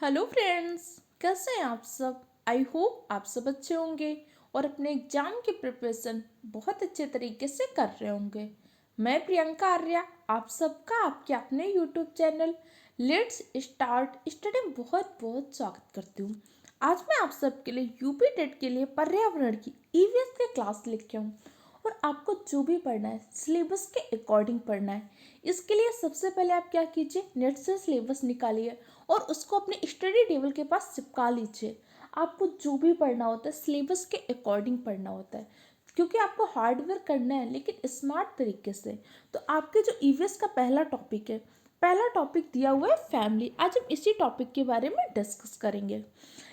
Hello friends, कैसे हैं आप सब। आई होप आप सब अच्छे होंगे और अपने एग्जाम की प्रिपरेशन बहुत अच्छे तरीके से कर रहे होंगे। मैं प्रियंका आर्या आप सबका आपके अपने YouTube channel let's start study में बहुत बहुत स्वागत करती हूँ। आज मैं आप सबके लिए यूपी टेट के लिए पर्यावरण की ईवीएस की क्लास लेके हूँ और आपको जो भी पढ़ना है सिलेबस के अकॉर्डिंग पढ़ना है। इसके लिए सबसे पहले आप क्या कीजिए, नेट से सिलेबस निकालिए और उसको अपने स्टडी टेबल के पास चिपका लीजिए। आपको जो भी पढ़ना होता है सिलेबस के अकॉर्डिंग पढ़ना होता है, क्योंकि आपको हार्ड वर्क करना है लेकिन स्मार्ट तरीके से। तो आपके जो ईवीएस का पहला टॉपिक है, पहला टॉपिक दिया हुआ है फैमिली। आज हम इसी टॉपिक के बारे में डिस्कस करेंगे।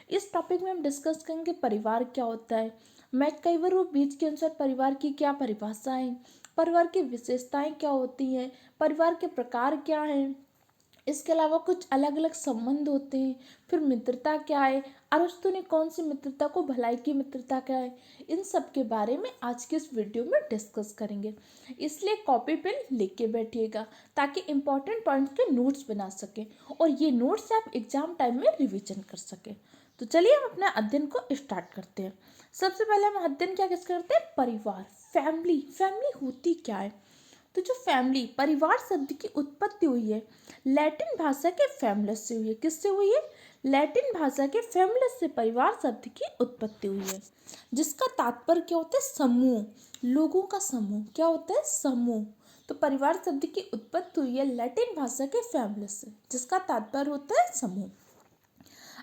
इस टॉपिक में हम डिस्कस करेंगे परिवार क्या होता है, मैकइवर और बीच के अनुसार परिवार की क्या परिभाषा है, परिवार की विशेषताएं क्या होती हैं, परिवार के प्रकार क्या हैं, इसके अलावा कुछ अलग अलग संबंध होते हैं, फिर मित्रता क्या है, अरस्तु ने कौन सी मित्रता को भलाई की मित्रता क्या है, इन सब के बारे में आज के इस वीडियो में डिस्कस करेंगे। इसलिए कॉपी पेन लिख के बैठिएगा ताकि इम्पोर्टेंट पॉइंट्स के नोट्स बना सकें और ये नोट्स आप एग्जाम टाइम में रिवीजन कर सकें। तो चलिए हम अपने अध्ययन को स्टार्ट करते हैं। सबसे पहले हम अध्ययन क्या किस करते हैं, परिवार, फैमिली। फैमिली होती क्या है, तो जो फैमिली परिवार शब्द की उत्पत्ति हुई है लैटिन भाषा के फैमिलस से हुई है। किससे हुई है, लैटिन भाषा के फैमिलस से परिवार शब्द की उत्पत्ति हुई है, जिसका तात्पर्य क्या होता है, समूह, लोगों का समूह। क्या होता है, समूह। तो परिवार शब्द की उत्पत्ति हुई है लैटिन भाषा के फैमिलस से, जिसका तात्पर्य होता है समूह।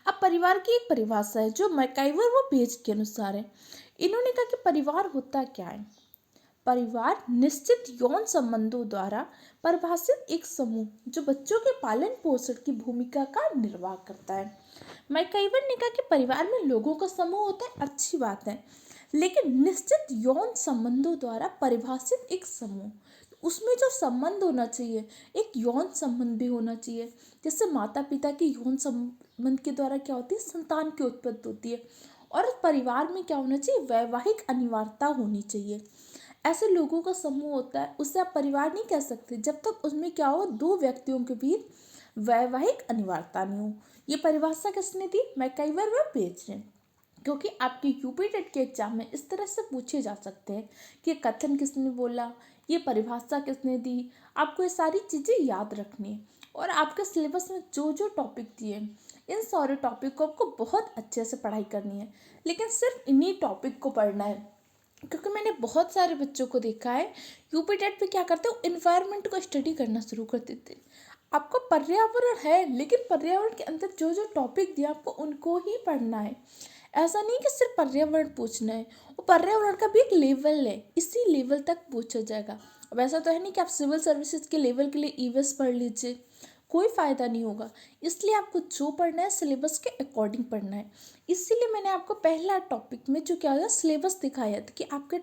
अब परिवार की एक परिभाषा है जो मैकाइवर व पेज के अनुसार है। इन्होंने कहा कि परिवार होता क्या है, परिवार निश्चित यौन संबंधों द्वारा परिभाषित एक समूह जो बच्चों के पालन पोषण की भूमिका का निर्वाह करता है। मैकइवर ने कहा कि परिवार में लोगों का समूह होता है, अच्छी बात है, लेकिन निश्चित यौन संबंधों द्वारा परिभाषित एक समूह, उसमें जो संबंध होना चाहिए एक यौन संबंध भी होना चाहिए। जैसे माता पिता के यौन संबंध के द्वारा क्या होती है, संतान की उत्पत्ति होती है। और परिवार में क्या होना चाहिए, वैवाहिक अनिवार्यता होनी चाहिए। ऐसे लोगों का समूह होता है, उसे आप परिवार नहीं कह सकते जब तक उसमें क्या हो, दो व्यक्तियों के बीच वैवाहिक अनिवार्यता नहीं हो। ये परिभाषा किसने दी, मैकइवर व पेज ने। क्योंकि आपके यूपी टेट के एग्जाम में इस तरह से पूछे जा सकते हैं कि कथन किसने बोला, ये परिभाषा किसने दी। आपको ये सारी चीज़ें याद रखनी है और आपके सिलेबस में जो जो टॉपिक दिए इन सारे टॉपिक को आपको बहुत अच्छे से पढ़ाई करनी है, लेकिन सिर्फ इन्हीं टॉपिक को पढ़ना है। क्योंकि मैंने बहुत सारे बच्चों को देखा है यूपी टेट पे क्या करते हो, इन्वायरमेंट को स्टडी करना शुरू कर देते। आपको पर्यावरण है लेकिन पर्यावरण के अंदर जो जो टॉपिक दिया आपको उनको ही पढ़ना है। ऐसा नहीं कि सिर्फ पर्यावरण पूछना है, वो पर्यावरण का भी एक लेवल है, इसी लेवल तक पूछा जाएगा। अब ऐसा तो है नहीं कि आप सिविल सर्विसेज के लेवल के लिए ईवीएस पढ़ लीजिए, कोई फ़ायदा नहीं होगा। इसलिए आपको जो पढ़ना है सिलेबस के अकॉर्डिंग पढ़ना है। इसीलिए मैंने आपको पहला टॉपिक में जो क्या होगा सिलेबस दिखाया था कि आपके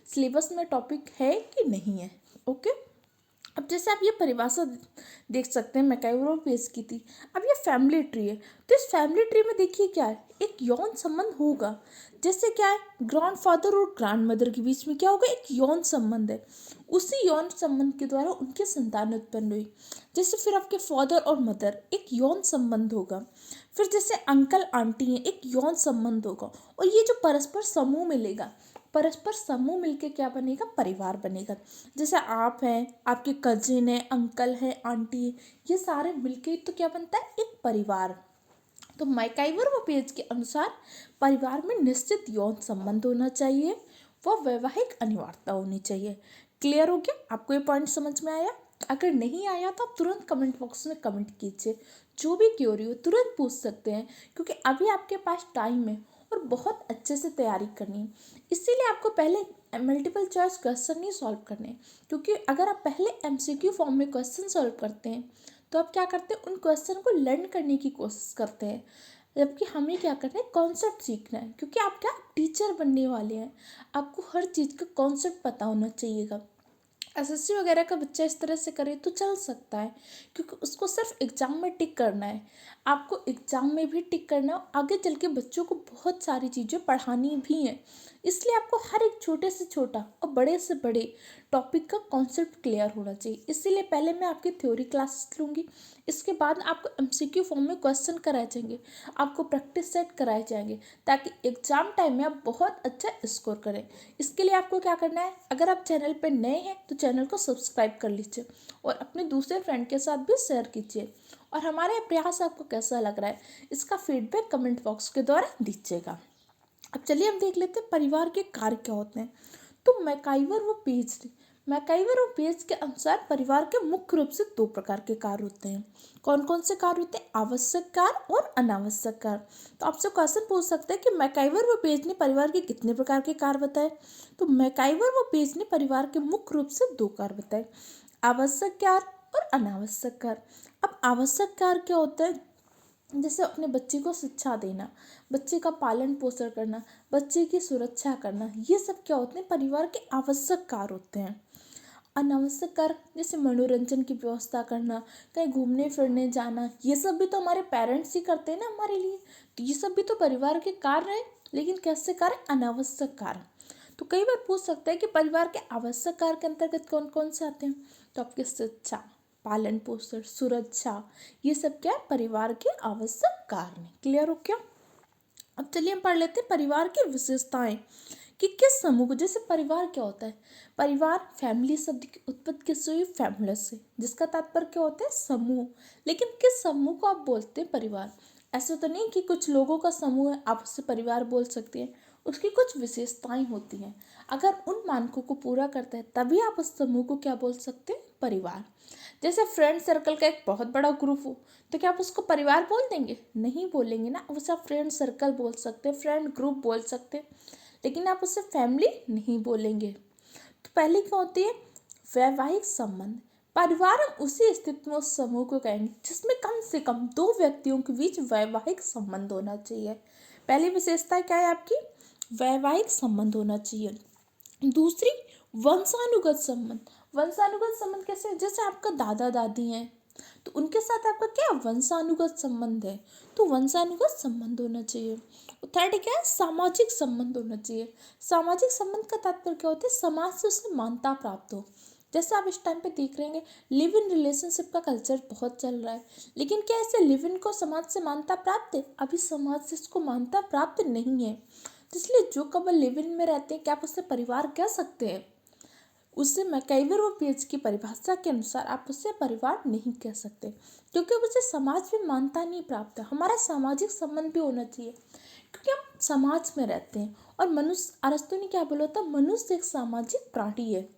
सिलेबस में टॉपिक है कि नहीं है। ओके, अब जैसे आप ये परिभाषा देख सकते हैं, मैकइवर पेश की थी। अब ये फैमिली ट्री है, तो इस फैमिली ट्री में देखिए क्या है, एक यौन संबंध होगा। जैसे क्या है, ग्रैंडफादर और ग्रैंड मदर के बीच में क्या होगा, एक यौन संबंध है। उसी यौन संबंध के द्वारा उनकी संतान उत्पन्न हुई। जैसे फिर आपके फादर और मदर, एक यौन संबंध होगा। फिर जैसे अंकल आंटी हैं, एक यौन संबंध होगा। और ये जो परस्पर समूह मिलेगा, परस्पर समूह मिलके क्या बनेगा, परिवार बनेगा। जैसे आप हैं, आपके कजिन है, अंकल है, आंटी है, ये सारे मिलके तो क्या बनता है, एक परिवार। तो मैकइवर व पेज के अनुसार परिवार में निश्चित यौन संबंध होना चाहिए, वह वैवाहिक अनिवार्यता होनी चाहिए। क्लियर हो गया, आपको ये पॉइंट समझ में आया। अगर नहीं आया तो आप तुरंत कमेंट बॉक्स में कमेंट कीजिए, जो भी क्वेरी हो तुरंत पूछ सकते हैं, क्योंकि अभी आपके पास टाइम है और बहुत अच्छे से तैयारी करनी है। इसीलिए आपको पहले मल्टीपल चॉइस क्वेश्चन नहीं सॉल्व करने, क्योंकि अगर आप पहले एमसीक्यू फॉर्म में क्वेश्चन सॉल्व करते हैं तो आप क्या करते हैं, उन क्वेश्चन को लर्न करने की कोशिश करते हैं। जबकि हमें क्या करना है, कॉन्सेप्ट सीखना है, क्योंकि आप क्या टीचर बनने वाले हैं। आपको हर चीज़ का कॉन्सेप्ट पता होना चाहिएगा। एसएससी वगैरह का बच्चा इस तरह से करे तो चल सकता है, क्योंकि उसको सिर्फ एग्ज़ाम में टिक करना है। आपको एग्ज़ाम में भी टिक करना है, आगे चल के बच्चों को बहुत सारी चीज़ें पढ़ानी भी हैं। इसलिए आपको हर एक छोटे से छोटा और बड़े से बड़े टॉपिक का कॉन्सेप्ट क्लियर होना चाहिए। इसीलिए पहले मैं आपकी थ्योरी क्लासेस लूँगी, इसके बाद आपको एमसीक्यू फॉर्म में क्वेश्चन कराए जाएंगे, आपको प्रैक्टिस सेट कराए जाएंगे, ताकि एग्जाम टाइम में आप बहुत अच्छा स्कोर करें। इसके लिए आपको क्या करना है, अगर आप चैनल पर नए हैं तो चैनल को सब्सक्राइब कर लीजिए और अपने दूसरे फ्रेंड के साथ भी शेयर कीजिए। और हमारे प्रयास आपको कैसा लग रहा है, इसका फीडबैक कमेंट बॉक्स के द्वारा दीजिएगा। अब चलिए हम देख लेते हैं परिवार के कार्य क्या होते हैं। तो मैकाइवर व पेज के अनुसार परिवार के मुख्य रूप से दो प्रकार के कार्य होते हैं। कौन कौन से कार्य होते हैं, आवश्यक कार्य और अनावश्यक कार्य। तो आपसे क्वेश्चन पूछ सकते हैं कि मैकाइवर व पेज ने परिवार के कितने प्रकार के कार्य बताए। तो मैकाइवर व पेज ने परिवार के मुख्य रूप से दो कार्य बताए, आवश्यक कार्य और अनावश्यक कार्य। अब आवश्यक कार्य क्या होता है, जैसे अपने बच्चे को शिक्षा देना, बच्चे का पालन पोषण करना, बच्चे की सुरक्षा करना, ये सब क्या होते हैं, परिवार के आवश्यक कार्य होते हैं। अनावश्यक कार्य जैसे मनोरंजन की व्यवस्था करना, कहीं घूमने फिरने जाना, ये सब भी तो हमारे पेरेंट्स ही करते हैं ना हमारे लिए। तो ये सब भी तो परिवार के कार्य हैं, लेकिन कैसे कार्य, अनावश्यक कार्य। तो कई बार पूछ सकते हैं कि परिवार के आवश्यक कार्य के अंतर्गत कौन कौन से आते हैं। तो आपकी शिक्षा, पालन पोषण, सुरक्षा, ये सब क्या है, परिवार के आवश्यक कार्य हैं। क्लियर हो क्या। अब चलिए हम पढ़ लेते हैं परिवार की विशेषताएं, कि किस समूह को, जैसे परिवार क्या होता है, परिवार फैमिली शब्द की उत्पत्ति किससे हुई, फैमिलस से, जिसका तात्पर्य क्या होता है, समूह। लेकिन किस समूह को आप बोलते हैं परिवार। ऐसा तो नहीं कि कुछ लोगों का समूह है आप उससे परिवार बोल सकते हैं, उसकी कुछ विशेषताएं होती हैं। अगर उन मानकों को पूरा करता है तभी आप उस समूह को क्या बोल सकते हैं, परिवार। जैसे फ्रेंड सर्कल का एक बहुत बड़ा ग्रुप हो तो क्या आप उसको परिवार बोल देंगे, नहीं बोलेंगे ना, उसे आप फ्रेंड सर्कल बोल सकते हैं, फ्रेंड ग्रुप बोल सकते हैं, लेकिन आप उसे फैमिली नहीं बोलेंगे। तो पहली क्या होती है, वैवाहिक संबंध। परिवार हम उसी स्थिति में उस समूह को कहेंगे जिसमें कम से कम दो व्यक्तियों के बीच वैवाहिक संबंध होना चाहिए। पहली विशेषता क्या है आपकी, वैवाहिक संबंध होना चाहिए। दूसरी, वंशानुगत संबंध। वंशानुगत संबंध कैसे, जैसे आपका दादा दादी हैं तो उनके साथ आपका क्या वंशानुगत संबंध है, तो वंशानुगत संबंध होना चाहिए। थर्ड क्या है, सामाजिक संबंध होना चाहिए। सामाजिक संबंध का तात्पर्य क्या होता है, समाज से उसे मान्यता प्राप्त हो। जैसे आप इस टाइम पे देख रहे हैं लिव इन रिलेशनशिप का कल्चर बहुत चल रहा है, लेकिन क्या ऐसे लिव इन को समाज से मान्यता प्राप्त है, अभी समाज से इसको मान्यता प्राप्त नहीं है। तो इसलिए जो कपल लिव इन में रहते हैं क्या आप उससे परिवार कह सकते हैं, उससे मैकाइवर और पेज की परिभाषा के अनुसार आप उससे परिवार नहीं कह सकते, क्योंकि उसे समाज में मान्यता नहीं प्राप्त है। हमारा सामाजिक संबंध भी होना चाहिए, क्योंकि हम समाज में रहते हैं। और मनुष्य, अरस्तु ने क्या बोला था, मनुष्य एक सामाजिक प्राणी है।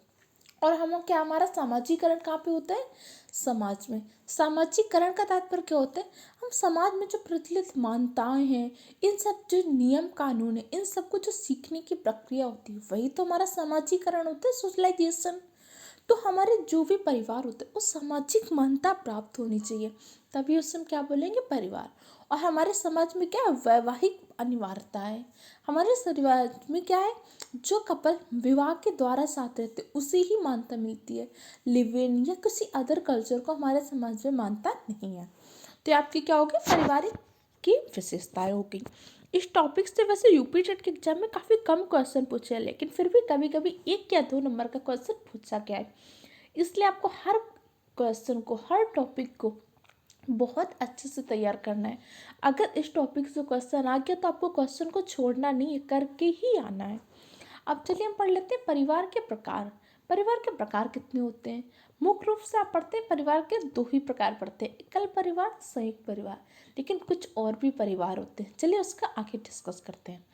और हम क्या, हमारा सामाजिकरण कहाँ पे होता है, समाज में। सामाजिकरण का तात्पर्य क्या होता है, हम समाज में जो प्रचलित मान्यताएं हैं, इन सब जो नियम कानून है, इन सबको जो सीखने की प्रक्रिया होती है, वही तो हमारा सामाजिकरण होता है, सोशलाइजेशन। तो हमारे जो भी परिवार होते हैं उस सामाजिक मान्यता प्राप्त होनी चाहिए, तभी उससे हम क्या बोलेंगे, परिवार। और हमारे समाज में क्या है, वैवाहिक अनिवार्यता है। हमारे समाज में क्या है, जो कपल विवाह के द्वारा साथ रहते उसे ही मान्यता मिलती है, लिव इन या किसी अदर कल्चर को हमारे समाज में मान्यता नहीं है। तो आपकी क्या होगी, पारिवारिक की विशेषताएं होगी। इस टॉपिक से वैसे यूपी टेट के एग्जाम में काफ़ी कम क्वेश्चन पूछे हैं, लेकिन फिर भी कभी कभी 1 या 2 नंबर का क्वेश्चन पूछा गया है। इसलिए आपको हर क्वेश्चन को, हर टॉपिक को बहुत अच्छे से तैयार करना है। अगर इस टॉपिक से क्वेश्चन आ गया तो आपको क्वेश्चन को छोड़ना नहीं है, करके ही आना है। अब चलिए हम पढ़ लेते हैं परिवार के प्रकार। परिवार के प्रकार कितने होते हैं, मुख्य रूप से आप पढ़ते हैं परिवार के 2 ही प्रकार पढ़ते हैं, एकल परिवार, संयुक्त परिवार। लेकिन कुछ और भी परिवार होते हैं, चलिए उसका आगे डिस्कस करते हैं।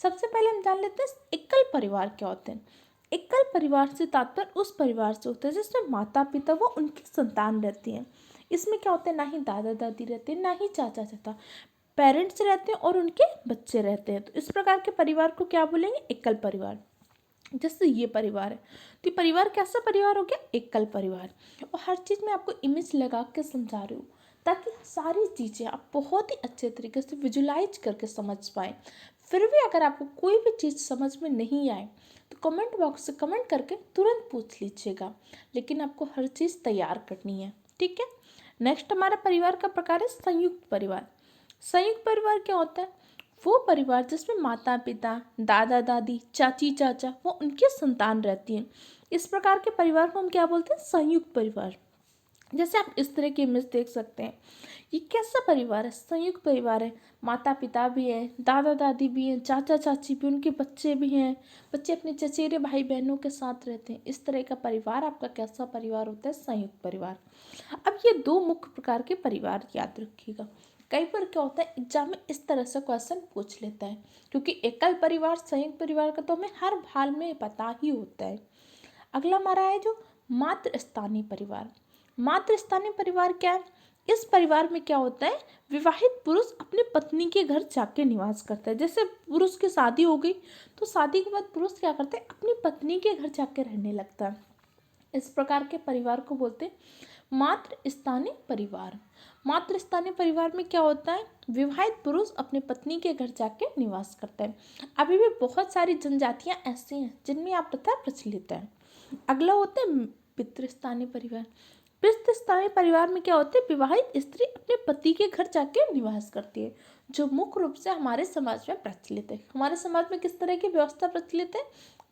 सबसे पहले हम जान लेते हैं एकल परिवार क्या होते हैं। एकल परिवार से तात्पर्य उस परिवार से होता है जिसमें माता पिता व उनकी संतान रहती हैं। इसमें क्या होता है, ना ही दादा दादी रहते हैं, ना ही चाचा चाचा, पेरेंट्स रहते हैं और उनके बच्चे रहते हैं। तो इस प्रकार के परिवार को क्या बोलेंगे, एकल परिवार। जैसे ये परिवार है तो ये परिवार कैसा परिवार हो गया, एकल परिवार। और हर चीज़ में आपको इमेज लगा के समझा रही हूँ ताकि सारी चीज़ें आप बहुत ही अच्छे तरीके से विजुलाइज करके समझ पाएँ। फिर भी अगर आपको कोई भी चीज़ समझ में नहीं आए तो कमेंट बॉक्स से कमेंट करके तुरंत पूछ लीजिएगा, लेकिन आपको हर चीज़ तैयार करनी है, ठीक है। नेक्स्ट हमारा परिवार का प्रकार है संयुक्त परिवार। संयुक्त परिवार क्या होता है, वो परिवार जिसमें माता पिता, दादा दादी, चाची चाचा वो उनकी संतान रहती हैं। इस प्रकार के परिवार को हम क्या बोलते हैं? संयुक्त परिवार। जैसे आप इस तरह की इमेज देख सकते हैं। ये कैसा परिवार है? संयुक्त परिवार है। माता पिता भी हैं, दादा दादी भी हैं, चाचा चाची भी, उनके बच्चे भी हैं, बच्चे अपने चचेरे भाई बहनों के साथ रहते हैं। इस तरह का परिवार आपका कैसा परिवार होता है? संयुक्त परिवार। अब ये दो मुख्य प्रकार के परिवार याद रखिएगा। कई बार क्या होता है एग्जाम में इस तरह से क्वेश्चन पूछ लेता है, क्योंकि एकल परिवार संयुक्त परिवार का तो हमें हर हाल में पता ही होता है। अगला हमारा है जो मातृ स्थानीय परिवार। मातृ स्थानीय परिवार क्या है? इस परिवार में क्या होता है? विवाहित पुरुष अपनी पत्नी के घर जाके निवास करता है। जैसे पुरुष की शादी हो गई तो शादी के बाद पुरुष क्या करता है? अपनी पत्नी के घर जाके रहने लगता है। इस प्रकार के परिवार को बोलते हैं मातृ स्थानीय परिवार। मातृ स्थानीय परिवार में क्या होता है? विवाहित पुरुष अपने पत्नी के घर जाके निवास करता है। अभी भी बहुत सारी जनजातियां ऐसी हैं जिनमें आप प्रथा प्रचलित है। अगला होता है पितृस्थानीय परिवार। पितृस्थानीय परिवार में क्या होता है? विवाहित स्त्री अपने पति के घर जाके निवास करती है, जो मुख्य रूप से हमारे समाज में प्रचलित है। हमारे समाज में किस तरह की व्यवस्था प्रचलित है?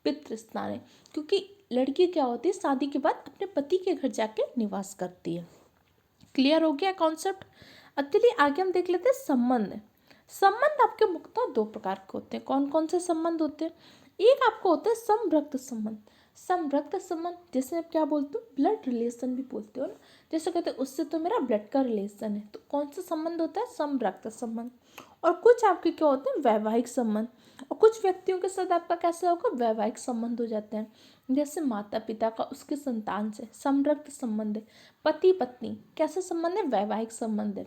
पितृस्थानीय। क्योंकि लड़की क्या होती है? शादी के बाद अपने पति के घर जाके निवास करती है। क्लियर हो गया कॉन्सेप्ट? अब चलिए आगे हम देख लेते हैं संबंध। संबंध आपके मुख्यतः दो प्रकार के होते हैं। कौन कौन से संबंध होते हैं? एक आपको होता है समरक्त संबंध। समरक्त संबंध जैसे आप क्या बोलते हो? ब्लड रिलेशन भी बोलते हो ना। जैसे कहते हैं उससे तो मेरा ब्लड का रिलेशन है, तो कौन सा संबंध होता है? समरक्त संबंध। और कुछ आपके क्या होते हैं? वैवाहिक संबंध। और कुछ व्यक्तियों के साथ आपका कैसा होगा? वैवाहिक संबंध हो जाते हैं। जैसे माता पिता का उसके संतान से समरक्त संबंध है। पति पत्नी कैसा संबंध है? वैवाहिक संबंध है।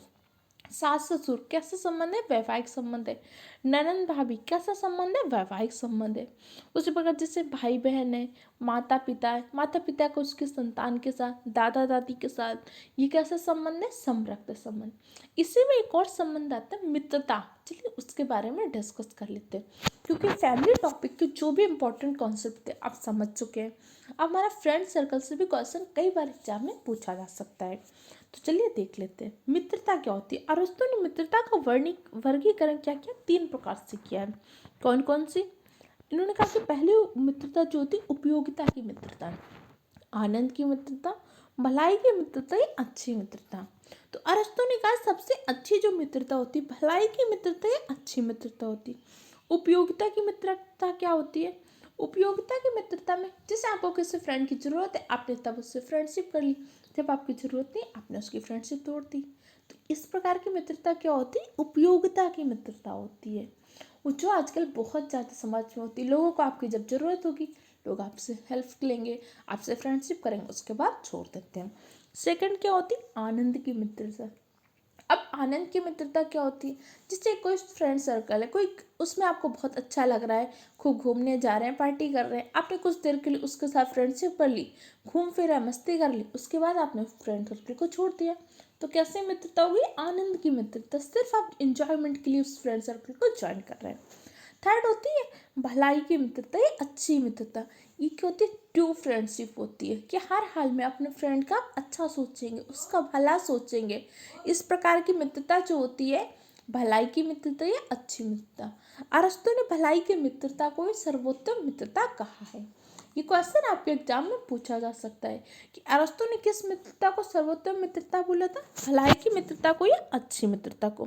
सास ससुर कैसा संबंध है? वैवाहिक संबंध है। ननंद भाभी कैसा संबंध है? वैवाहिक संबंध है। उसी प्रकार जैसे भाई बहन है, माता पिता है, माता पिता को उसके संतान के साथ, दादा दादी के साथ, ये कैसा संबंध है? समरक्त संबंध। इसी में एक और संबंध आता है मित्रता। चलिए उसके बारे में डिस्कस कर लेते हैं, क्योंकि फैमिली टॉपिक के जो भी इंपॉर्टेंट कॉन्सेप्ट थे आप समझ चुके हैं। अब हमारा फ्रेंड सर्कल से भी क्वेश्चन कई बार एग्जाम में पूछा जा सकता है, तो चलिए देख लेते हैं मित्रता क्या होती है। अरस्तु ने मित्रता का वर्गीकरण क्या किया? तीन प्रकार से किया है। कौन कौन सी? इन्होंने कहा कि पहले मित्रता जो होती है उपयोगिता की मित्रता, आनंद की मित्रता, भलाई की मित्रता या अच्छी मित्रता। तो अरस्तु ने कहा सबसे अच्छी जो मित्रता होती है भलाई की मित्रता या अच्छी मित्रता होती है। उपयोगिता की मित्रता क्या होती है? उपयोगिता की मित्रता में जैसे आपको किसी फ्रेंड की जरूरत है, आपने तब उससे फ्रेंडशिप कर ली, जब आपकी जरूरत नहीं आपने उसकी फ्रेंडशिप तोड़ दी। तो इस प्रकार की मित्रता क्या होती है? उपयोगिता की मित्रता होती है। वो जो आजकल बहुत ज़्यादा समाज में होती है, लोगों को आपकी जब ज़रूरत होगी लोग आपसे हेल्प लेंगे, आपसे फ्रेंडशिप करेंगे, उसके बाद छोड़ देते हैं। सेकंड क्या होती है? आनंद की मित्रता। अब आनंद की मित्रता क्या होती है? जैसे कोई फ्रेंड सर्कल है, कोई उसमें आपको बहुत अच्छा लग रहा है, खूब घूमने जा रहे हैं, पार्टी कर रहे हैं, आपने कुछ देर के लिए उसके साथ फ्रेंडशिप कर ली, घूम फिरा मस्ती कर ली, उसके बाद आपने फ्रेंड सर्कल को छोड़ दिया। तो कैसे मित्रता होगी? आनंद की मित्रता। सिर्फ आप इंजॉयमेंट के लिए उस फ्रेंड सर्कल को ज्वाइन कर रहे हैं। थर्ड होती है भलाई की मित्रता या अच्छी मित्रता। ये क्या होती है? ट्रू फ्रेंडशिप होती है कि हर हाल में अपने फ्रेंड का अच्छा सोचेंगे, उसका भला सोचेंगे। इस प्रकार की मित्रता जो होती है भलाई की मित्रता या अच्छी मित्रता। अरस्तु ने भलाई की मित्रता को ही सर्वोत्तम मित्रता कहा है। ये क्वेश्चन आपके एग्जाम में पूछा जा सकता है कि अरस्तु ने किस मित्रता को सर्वोत्तम मित्रता बोला था? भलाई की मित्रता को या अच्छी मित्रता को?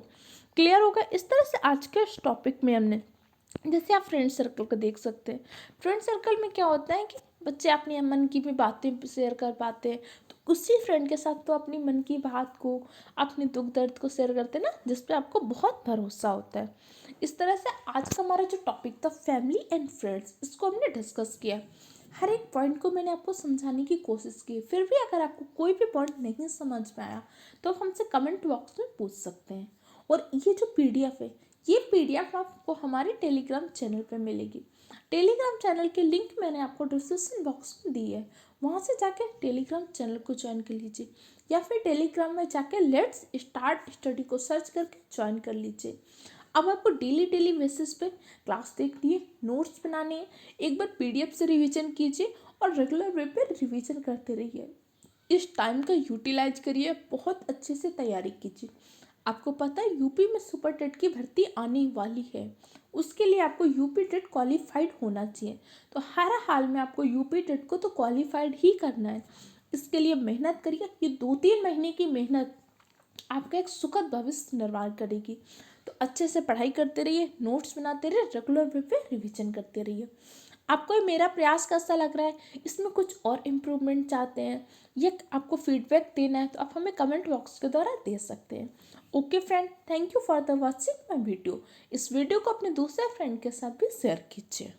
क्लियर होगा? इस तरह से आज के इस टॉपिक में हमने जैसे आप फ्रेंड सर्कल को देख सकते हैं। फ्रेंड सर्कल में क्या होता है कि बच्चे अपनी मन की भी बातें शेयर कर पाते हैं, तो उसी फ्रेंड के साथ तो अपनी मन की बात को, अपने दुख दर्द को शेयर करते हैं ना, जिस पे आपको बहुत भरोसा होता है। इस तरह से आज का हमारा जो टॉपिक था फैमिली एंड फ्रेंड्स, इसको हमने डिस्कस किया। हर एक पॉइंट को मैंने आपको समझाने की कोशिश की। फिर भी अगर आपको कोई भी पॉइंट नहीं समझ में आया तो आप हमसे कमेंट बॉक्स में पूछ सकते हैं। और ये जो पीडीएफ है, ये पीडीएफ आपको हमारे टेलीग्राम चैनल पे मिलेगी। टेलीग्राम चैनल की लिंक मैंने आपको डिस्क्रिप्शन बॉक्स में दी है, वहाँ से जाके टेलीग्राम चैनल को ज्वाइन कर लीजिए, या फिर टेलीग्राम में जाके लेट्स स्टार्ट स्टडी को सर्च करके ज्वाइन कर लीजिए। अब आपको डेली डेली बेसिस पे क्लास देखनी है, नोट्स बनाने हैं, एक बार पीडीएफ से रिवीजन कीजिए और रेगुलर वे पे रिवीजन करते रहिए। इस टाइम का यूटिलाइज करिए, बहुत अच्छे से तैयारी कीजिए। आपको पता है यूपी में सुपर टेट की भर्ती आने वाली है। उसके लिए आपको यूपी टेट क्वालिफाइड होना चाहिए। तो हर हाल में आपको यूपी टेट को तो क्वालिफाइड ही करना है। इसके लिए मेहनत करिए। ये 2-3 महीने की मेहनत आपका एक सुखद भविष्य निर्माण करेगी। तो अच्छे से पढ़ाई करते रहिए, नोट्स बनाते रहिए, रेगुलर वे पे रिविजन करते रहिए। आपको ये मेरा प्रयास कैसा लग रहा है, इसमें कुछ और इम्प्रूवमेंट चाहते हैं या आपको फीडबैक देना है तो आप हमें कमेंट बॉक्स के द्वारा दे सकते हैं। Okay friend, thank you for the watching my video. इस वीडियो को अपने दूसरे फ्रेंड के साथ भी शेयर कीजिए।